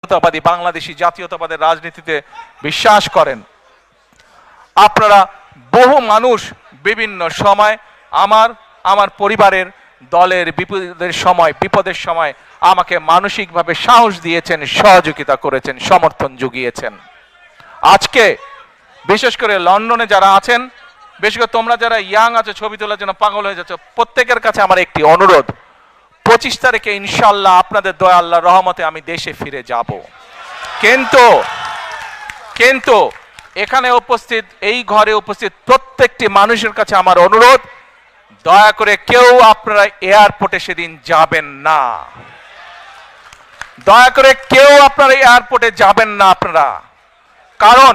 জাতীয়তাবাদী বাংলাদেশি জাতীয়তাবাদের রাজনীতিতে বিশ্বাস করেন। আপনারা বহু মানুষ বিভিন্ন সময় আমার পরিবারের দলের বিপদের সময় আমাকে মানসিকভাবে সাহস দিয়েছেন, সহযোগিতা করেছেন, সমর্থন জুগিয়েছেন। আজকে বিশেষ করে লন্ডনে যারা আছেন, বিশেষ করে তোমরা যারা ইয়াং আছো, ছবি তোলার জন্য পাগল হয়ে যাচ্ছ, প্রত্যেকের কাছে আমার একটি অনুরোধ, 25 তারিখে ইনশাআল্লাহ আপনাদের দয়া আল্লাহর রহমতে আমি দেশে ফিরে যাব। কিন্তু এখানে উপস্থিত, এই ঘরে উপস্থিত প্রত্যেকটি মানুষের কাছে আমার অনুরোধ, দয়া করে কেউ আপনারা এয়ারপোর্টে সেদিন যাবেন না। দয়া করে কেউ আপনারা এয়ারপোর্টে যাবেন না আপনারা, কারণ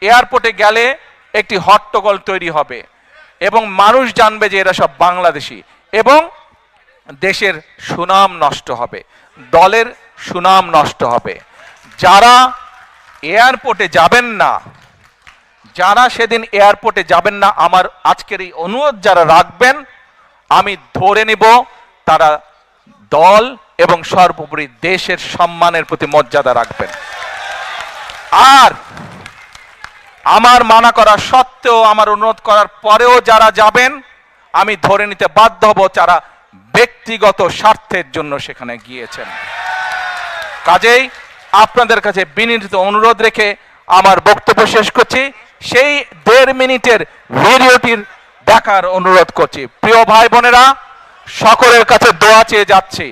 এয়ারপোর্টে গেলে একটি হট্টগোল তৈরি হবে এবং মানুষ জানবে যে এরা সব বাংলাদেশি, এবং দেশের সুনাম নষ্ট হবে, দলের সুনাম নষ্ট হবে। যারা এয়ারপোর্টে যাবেন না, যারা সেদিন এয়ারপোর্টে যাবেন না, আমার আজকের এই অনুরোধ যারা রাখবেন, আমি ধরে নিব তারা দল এবং সর্বোপরি দেশের সম্মানের প্রতি মর্যাদা রাখবেন। আর আমার মানা করা সত্ত্বেও, আমার অনুরোধ করার পরেও যারা যাবেন, আমি ধরে নিতে বাধ্য হব যারা ব্যক্তিগত স্বার্থের জন্য সেখানে গিয়েছেন। কাজেই আপনাদের কাছে বিনীত অনুরোধ রেখে আমার বক্তব্য শেষ করছি। সেই 1.5 মিনিটের ভিডিওটির দেখার অনুরোধ করছি। প্রিয় ভাই বোনেরা, সকলের কাছে দোয়া চেয়ে যাচ্ছি।